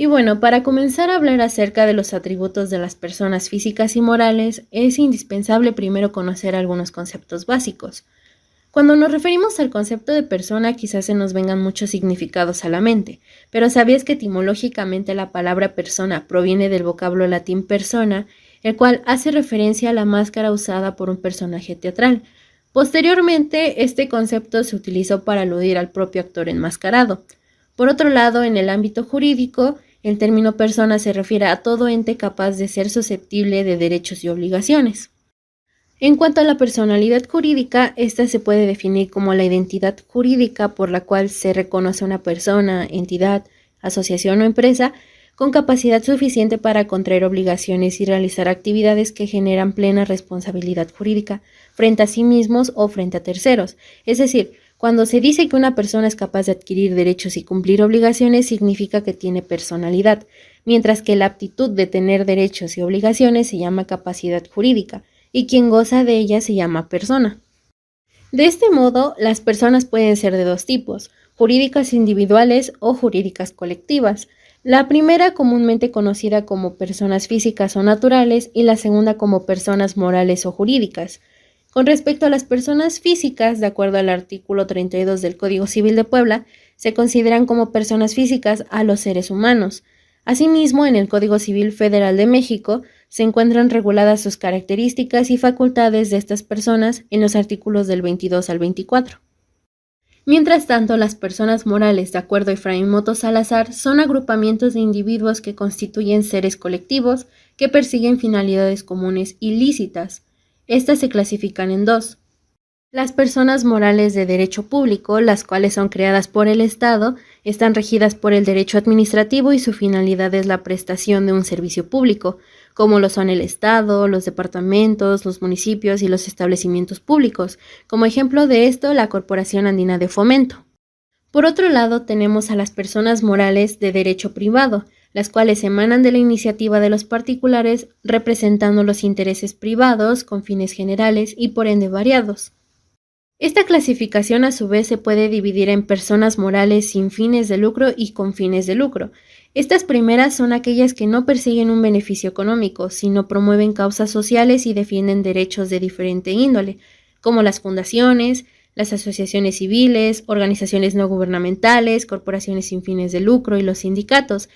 Y bueno, para comenzar a hablar acerca de los atributos de las personas físicas y morales, es indispensable primero conocer algunos conceptos básicos. Cuando nos referimos al concepto de persona, quizás se nos vengan muchos significados a la mente, pero ¿sabías que etimológicamente la palabra persona proviene del vocablo latín persona, el cual hace referencia a la máscara usada por un personaje teatral? Posteriormente, este concepto se utilizó para aludir al propio actor enmascarado. Por otro lado, en el ámbito jurídico, el término persona se refiere a todo ente capaz de ser susceptible de derechos y obligaciones. En cuanto a la personalidad jurídica, esta se puede definir como la identidad jurídica por la cual se reconoce una persona, entidad, asociación o empresa con capacidad suficiente para contraer obligaciones y realizar actividades que generan plena responsabilidad jurídica frente a sí mismos o frente a terceros. Es decir, cuando se dice que una persona es capaz de adquirir derechos y cumplir obligaciones, significa que tiene personalidad, mientras que la aptitud de tener derechos y obligaciones se llama capacidad jurídica y quien goza de ella se llama persona. De este modo, las personas pueden ser de dos tipos, jurídicas individuales o jurídicas colectivas. La primera comúnmente conocida como personas físicas o naturales y la segunda como personas morales o jurídicas. Con respecto a las personas físicas, de acuerdo al artículo 32 del Código Civil de Puebla, se consideran como personas físicas a los seres humanos. Asimismo, en el Código Civil Federal de México se encuentran reguladas sus características y facultades de estas personas en los artículos del 22 al 24. Mientras tanto, las personas morales, de acuerdo a Efraín Moto Salazar, son agrupamientos de individuos que constituyen seres colectivos que persiguen finalidades comunes ilícitas. Estas se clasifican en dos. Las personas morales de derecho público, las cuales son creadas por el Estado, están regidas por el derecho administrativo y su finalidad es la prestación de un servicio público, como lo son el Estado, los departamentos, los municipios y los establecimientos públicos. Como ejemplo de esto, la Corporación Andina de Fomento. Por otro lado, tenemos a las personas morales de derecho privado, las cuales emanan de la iniciativa de los particulares, representando los intereses privados con fines generales y por ende variados. Esta clasificación a su vez se puede dividir en personas morales sin fines de lucro y con fines de lucro. Estas primeras son aquellas que no persiguen un beneficio económico, sino promueven causas sociales y defienden derechos de diferente índole, como las fundaciones, las asociaciones civiles, organizaciones no gubernamentales, corporaciones sin fines de lucro y los sindicatos,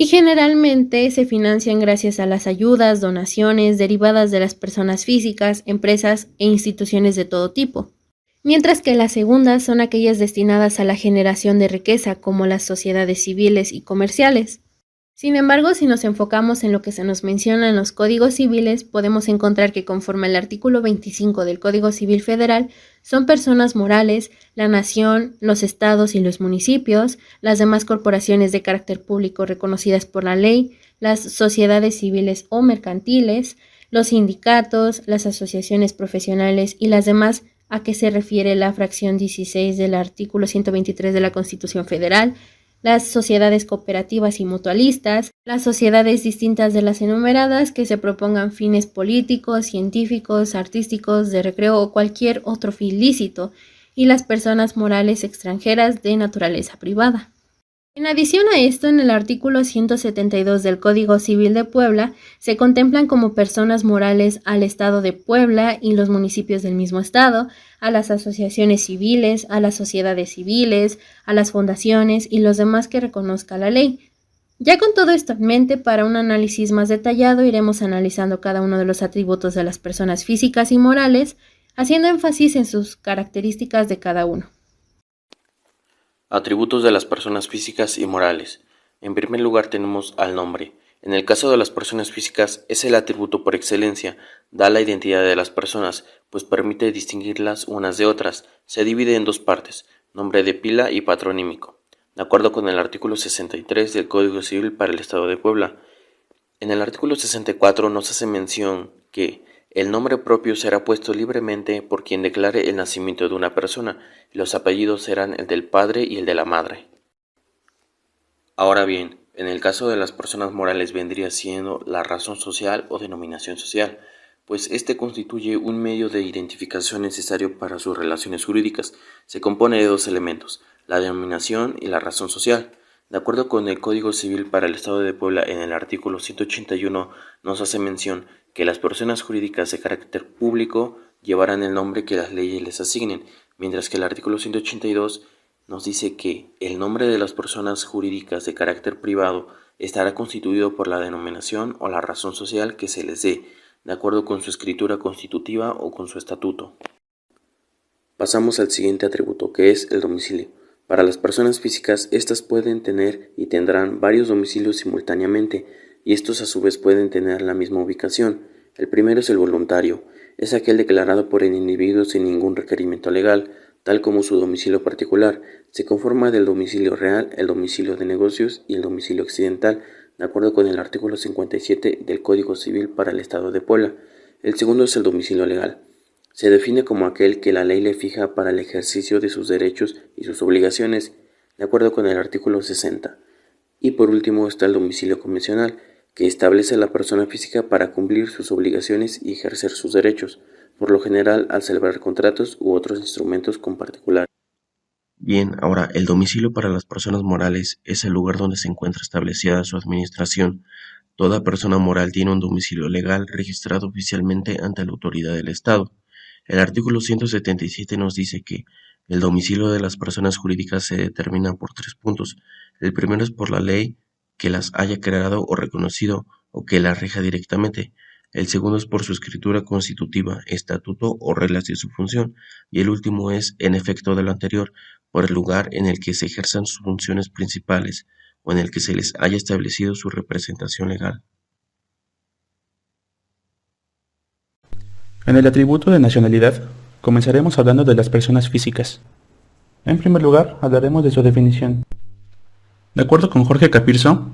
y generalmente se financian gracias a las ayudas, donaciones derivadas de las personas físicas, empresas e instituciones de todo tipo. Mientras que las segundas son aquellas destinadas a la generación de riqueza, como las sociedades civiles y comerciales. Sin embargo, si nos enfocamos en lo que se nos menciona en los códigos civiles, podemos encontrar que conforme al artículo 25 del Código Civil Federal, son personas morales la nación, los estados y los municipios, las demás corporaciones de carácter público reconocidas por la ley, las sociedades civiles o mercantiles, los sindicatos, las asociaciones profesionales y las demás a que se refiere la fracción 16 del artículo 123 de la Constitución Federal, las sociedades cooperativas y mutualistas, las sociedades distintas de las enumeradas que se propongan fines políticos, científicos, artísticos, de recreo o cualquier otro fin lícito, y las personas morales extranjeras de naturaleza privada. En adición a esto, en el artículo 172 del Código Civil de Puebla, se contemplan como personas morales al Estado de Puebla y los municipios del mismo Estado, a las asociaciones civiles, a las sociedades civiles, a las fundaciones y los demás que reconozca la ley. Ya con todo esto en mente, para un análisis más detallado, iremos analizando cada uno de los atributos de las personas físicas y morales, haciendo énfasis en sus características de cada uno. Atributos de las personas físicas y morales. En primer lugar tenemos al nombre. En el caso de las personas físicas es el atributo por excelencia, da la identidad de las personas, pues permite distinguirlas unas de otras. Se divide en dos partes, nombre de pila y patronímico, de acuerdo con el artículo 63 del Código Civil para el Estado de Puebla. En el artículo 64 nos hace mención que el nombre propio será puesto libremente por quien declare el nacimiento de una persona, y los apellidos serán el del padre y el de la madre. Ahora bien, en el caso de las personas morales vendría siendo la razón social o denominación social, pues este constituye un medio de identificación necesario para sus relaciones jurídicas. Se compone de dos elementos, la denominación y la razón social. De acuerdo con el Código Civil para el Estado de Puebla, en el artículo 181 nos hace mención que las personas jurídicas de carácter público llevarán el nombre que las leyes les asignen, mientras que el artículo 182 nos dice que el nombre de las personas jurídicas de carácter privado estará constituido por la denominación o la razón social que se les dé, de acuerdo con su escritura constitutiva o con su estatuto. Pasamos al siguiente atributo, que es el domicilio. Para las personas físicas, estas pueden tener y tendrán varios domicilios simultáneamente, y estos a su vez pueden tener la misma ubicación. El primero es el voluntario, es aquel declarado por el individuo sin ningún requerimiento legal, tal como su domicilio particular. Se conforma del domicilio real, el domicilio de negocios y el domicilio accidental, de acuerdo con el artículo 57 del Código Civil para el Estado de Puebla. El segundo es el domicilio legal. Se define como aquel que la ley le fija para el ejercicio de sus derechos y sus obligaciones, de acuerdo con el artículo 60. Y por último está el domicilio convencional, que establece a la persona física para cumplir sus obligaciones y ejercer sus derechos, por lo general al celebrar contratos u otros instrumentos con particulares. Bien, ahora el domicilio para las personas morales es el lugar donde se encuentra establecida su administración. Toda persona moral tiene un domicilio legal registrado oficialmente ante la autoridad del Estado. El artículo 177 nos dice que el domicilio de las personas jurídicas se determina por 3 puntos. El primero es por la ley que las haya creado o reconocido o que las rija directamente. El segundo es por su escritura constitutiva, estatuto o reglas de su función. Y el último es, en efecto de lo anterior, por el lugar en el que se ejerzan sus funciones principales o en el que se les haya establecido su representación legal. En el atributo de nacionalidad, comenzaremos hablando de las personas físicas. En primer lugar, hablaremos de su definición. De acuerdo con Jorge Capirso,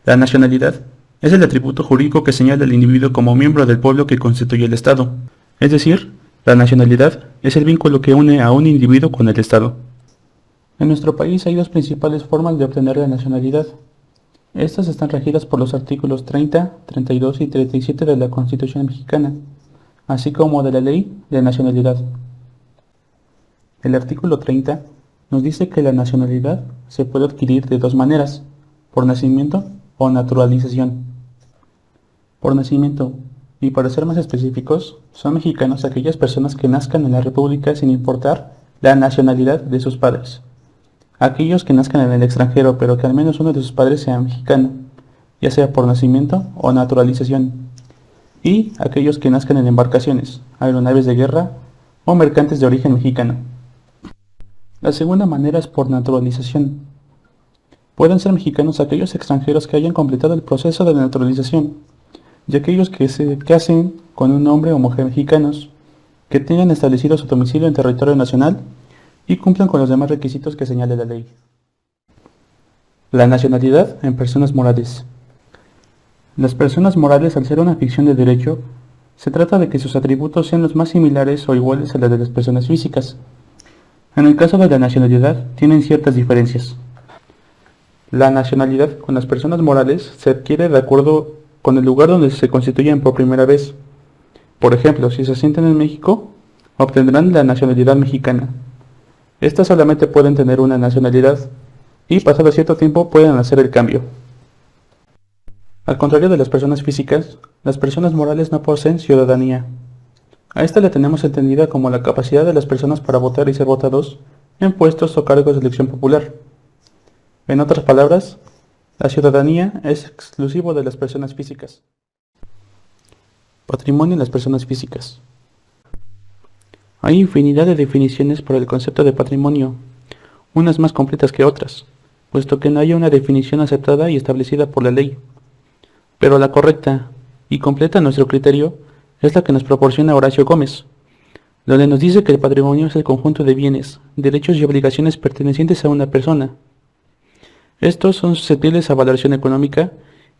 la nacionalidad es el atributo jurídico que señala al individuo como miembro del pueblo que constituye el Estado. Es decir, la nacionalidad es el vínculo que une a un individuo con el Estado. En nuestro país hay dos principales formas de obtener la nacionalidad. Estas están regidas por los artículos 30, 32 y 37 de la Constitución mexicana, así como de la Ley de Nacionalidad. El artículo 30 nos dice que la nacionalidad se puede adquirir de dos maneras, por nacimiento o naturalización. Por nacimiento, y para ser más específicos, son mexicanos aquellas personas que nazcan en la República sin importar la nacionalidad de sus padres. Aquellos que nazcan en el extranjero pero que al menos uno de sus padres sea mexicano, ya sea por nacimiento o naturalización. Y aquellos que nazcan en embarcaciones, aeronaves de guerra o mercantes de origen mexicano. La segunda manera es por naturalización. Pueden ser mexicanos aquellos extranjeros que hayan completado el proceso de naturalización, y aquellos que se casen con un hombre o mujer mexicanos, que tengan establecido su domicilio en territorio nacional y cumplan con los demás requisitos que señale la ley. La nacionalidad en personas morales. Las personas morales, al ser una ficción de derecho, se trata de que sus atributos sean los más similares o iguales a los de las personas físicas. En el caso de la nacionalidad, tienen ciertas diferencias. La nacionalidad con las personas morales se adquiere de acuerdo con el lugar donde se constituyen por primera vez. Por ejemplo, si se asientan en México, obtendrán la nacionalidad mexicana. Estas solamente pueden tener una nacionalidad y pasado cierto tiempo pueden hacer el cambio. Al contrario de las personas físicas, las personas morales no poseen ciudadanía. A esta la tenemos entendida como la capacidad de las personas para votar y ser votados en puestos o cargos de elección popular. En otras palabras, la ciudadanía es exclusivo de las personas físicas. Patrimonio en las personas físicas. Hay infinidad de definiciones para el concepto de patrimonio, unas más completas que otras, puesto que no hay una definición aceptada y establecida por la ley. Pero la correcta y completa a nuestro criterio es la que nos proporciona Horacio Gómez, donde nos dice que el patrimonio es el conjunto de bienes, derechos y obligaciones pertenecientes a una persona. Estos son susceptibles a valoración económica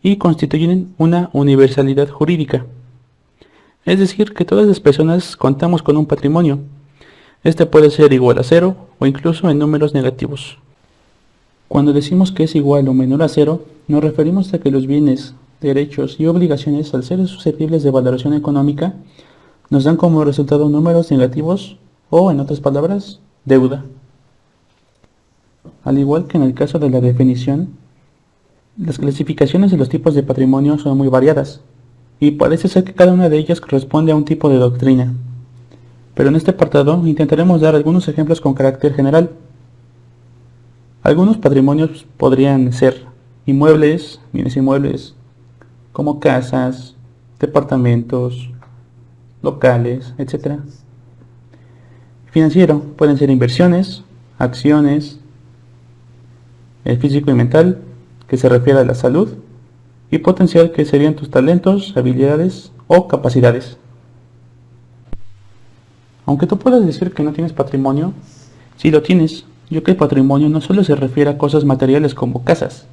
y constituyen una universalidad jurídica. Es decir, que todas las personas contamos con un patrimonio. Este puede ser igual a cero o incluso en números negativos. Cuando decimos que es igual o menor a cero, nos referimos a que los bienes, derechos y obligaciones, al ser susceptibles de valoración económica, nos dan como resultado números negativos o, en otras palabras, deuda. Al igual que en el caso de la definición, las clasificaciones de los tipos de patrimonio son muy variadas, y parece ser que cada una de ellas corresponde a un tipo de doctrina. Pero en este apartado intentaremos dar algunos ejemplos con carácter general. Algunos patrimonios podrían ser inmuebles, bienes inmuebles, como casas, departamentos, locales, etc. Financiero, pueden ser inversiones, acciones, el físico y mental, que se refiere a la salud, y potencial, que serían tus talentos, habilidades o capacidades. Aunque tú puedas decir que no tienes patrimonio, sí lo tienes, ya que el patrimonio no solo se refiere a cosas materiales como casas,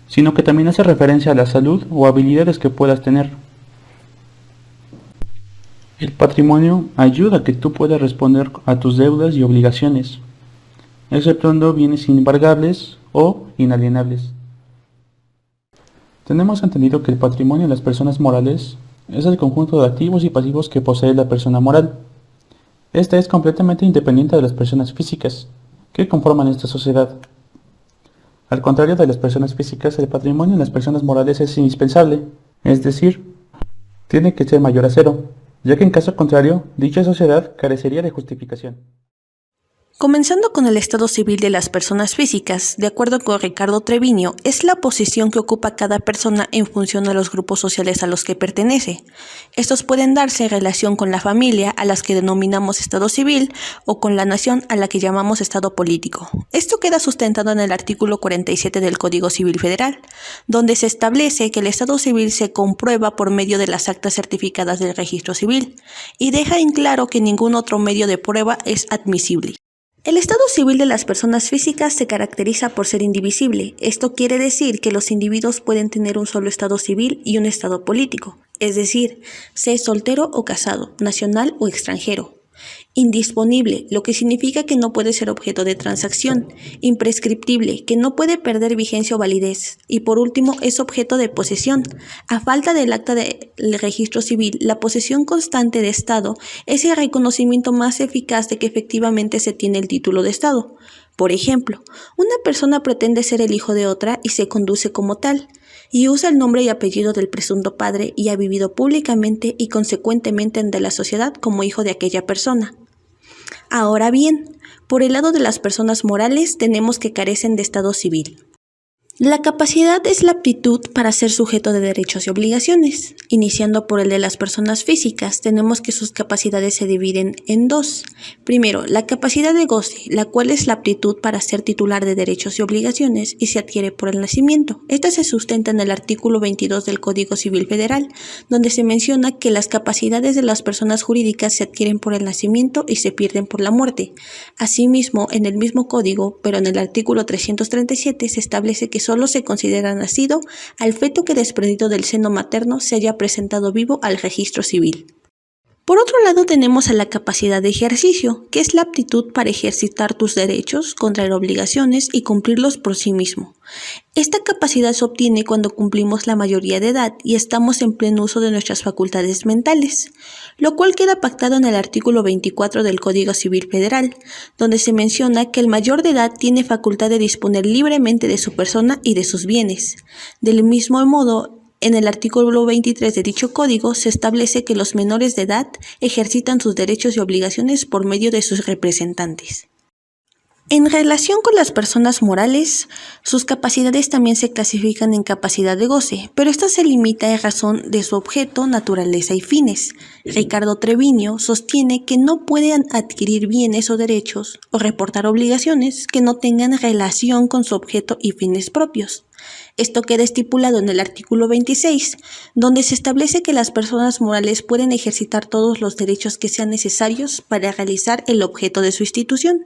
sino que también hace referencia a la salud o habilidades que puedas tener. El patrimonio ayuda a que tú puedas responder a tus deudas y obligaciones, exceptuando bienes inembargables o inalienables. Tenemos entendido que el patrimonio de las personas morales es el conjunto de activos y pasivos que posee la persona moral. Esta es completamente independiente de las personas físicas que conforman esta sociedad. Al contrario de las personas físicas, el patrimonio de las personas morales es indispensable, es decir, tiene que ser mayor a cero, ya que en caso contrario, dicha sociedad carecería de justificación. Comenzando con el estado civil de las personas físicas, de acuerdo con Ricardo Treviño, es la posición que ocupa cada persona en función a los grupos sociales a los que pertenece. Estos pueden darse en relación con la familia, a las que denominamos estado civil, o con la nación, a la que llamamos estado político. Esto queda sustentado en el artículo 47 del Código Civil Federal, donde se establece que el estado civil se comprueba por medio de las actas certificadas del registro civil, y deja en claro que ningún otro medio de prueba es admisible. El estado civil de las personas físicas se caracteriza por ser indivisible. Esto quiere decir que los individuos pueden tener un solo estado civil y un estado político, es decir, sea soltero o casado, nacional o extranjero. Indisponible, lo que significa que no puede ser objeto de transacción. Imprescriptible, que no puede perder vigencia o validez. Y por último, es objeto de posesión. A falta del acta del registro civil, la posesión constante de Estado es el reconocimiento más eficaz de que efectivamente se tiene el título de Estado. Por ejemplo, una persona pretende ser el hijo de otra y se conduce como tal, y usa el nombre y apellido del presunto padre y ha vivido públicamente y consecuentemente ante la sociedad como hijo de aquella persona. Ahora bien, por el lado de las personas morales tenemos que carecen de estado civil. La capacidad es la aptitud para ser sujeto de derechos y obligaciones. Iniciando por el de las personas físicas, tenemos que sus capacidades se dividen en dos. Primero, la capacidad de goce, la cual es la aptitud para ser titular de derechos y obligaciones y se adquiere por el nacimiento. Esta se sustenta en el artículo 22 del Código Civil Federal, donde se menciona que las capacidades de las personas jurídicas se adquieren por el nacimiento y se pierden por la muerte. Asimismo, en el mismo código, pero en el artículo 337, se establece que solo se considera nacido al feto que desprendido del seno materno se haya presentado vivo al registro civil. Por otro lado tenemos a la capacidad de ejercicio, que es la aptitud para ejercitar tus derechos, contraer obligaciones y cumplirlos por sí mismo. Esta capacidad se obtiene cuando cumplimos la mayoría de edad y estamos en pleno uso de nuestras facultades mentales, lo cual queda pactado en el artículo 24 del Código Civil Federal, donde se menciona que el mayor de edad tiene facultad de disponer libremente de su persona y de sus bienes. Del mismo modo, en el artículo 23 de dicho código se establece que los menores de edad ejercitan sus derechos y obligaciones por medio de sus representantes. En relación con las personas morales, sus capacidades también se clasifican en capacidad de goce, pero esta se limita en razón de su objeto, naturaleza y fines. Ricardo Treviño sostiene que no pueden adquirir bienes o derechos o reportar obligaciones que no tengan relación con su objeto y fines propios. Esto queda estipulado en el artículo 26, donde se establece que las personas morales pueden ejercitar todos los derechos que sean necesarios para realizar el objeto de su institución.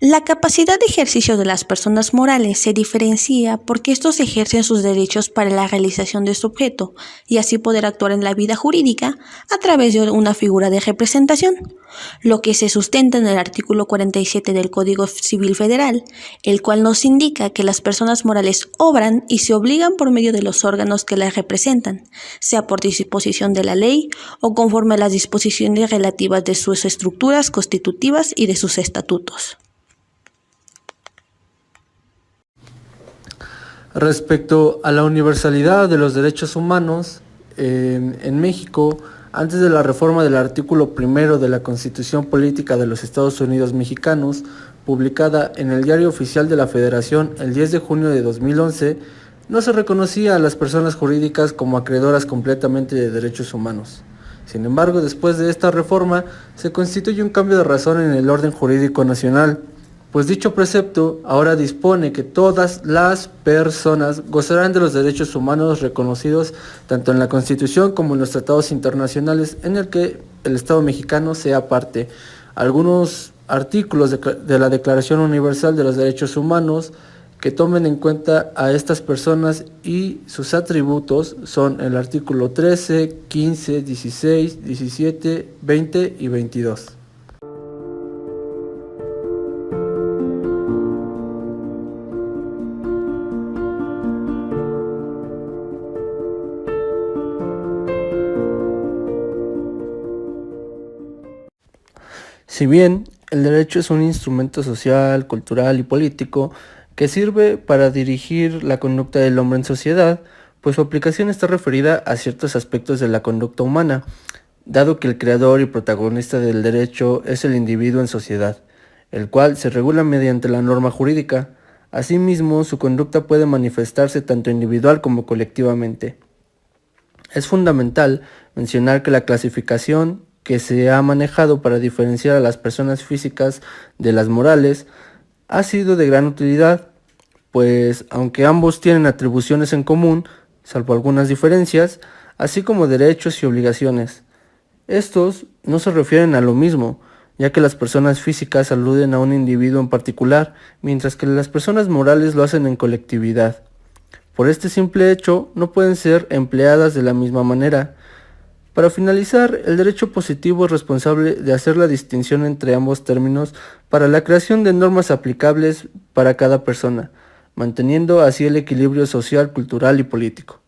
La capacidad de ejercicio de las personas morales se diferencia porque estos ejercen sus derechos para la realización de su objeto y así poder actuar en la vida jurídica a través de una figura de representación, lo que se sustenta en el artículo 47 del Código Civil Federal, el cual nos indica que las personas morales obran y se obligan por medio de los órganos que las representan, sea por disposición de la ley o conforme a las disposiciones relativas de sus estructuras constitutivas y de sus estatutos. Respecto a la universalidad de los derechos humanos, en México, antes de la reforma del artículo primero de la Constitución Política de los Estados Unidos Mexicanos, publicada en el Diario Oficial de la Federación el 10 de junio de 2011, no se reconocía a las personas jurídicas como acreedoras completamente de derechos humanos. Sin embargo, después de esta reforma, se constituye un cambio de razón en el orden jurídico nacional, pues dicho precepto ahora dispone que todas las personas gozarán de los derechos humanos reconocidos tanto en la Constitución como en los tratados internacionales en el que el Estado mexicano sea parte. Algunos artículos de la Declaración Universal de los Derechos Humanos que tomen en cuenta a estas personas y sus atributos son el artículo 13, 15, 16, 17, 20 y 22. Si bien el derecho es un instrumento social, cultural y político que sirve para dirigir la conducta del hombre en sociedad, pues su aplicación está referida a ciertos aspectos de la conducta humana, dado que el creador y protagonista del derecho es el individuo en sociedad, el cual se regula mediante la norma jurídica. Asimismo, su conducta puede manifestarse tanto individual como colectivamente. Es fundamental mencionar que la clasificación que se ha manejado para diferenciar a las personas físicas de las morales ha sido de gran utilidad, pues aunque ambos tienen atribuciones en común, salvo algunas diferencias, así como derechos y obligaciones, estos no se refieren a lo mismo, ya que las personas físicas aluden a un individuo en particular, mientras que las personas morales lo hacen en colectividad. Por este simple hecho, no pueden ser empleadas de la misma manera. Para finalizar, el derecho positivo es responsable de hacer la distinción entre ambos términos para la creación de normas aplicables para cada persona, manteniendo así el equilibrio social, cultural y político.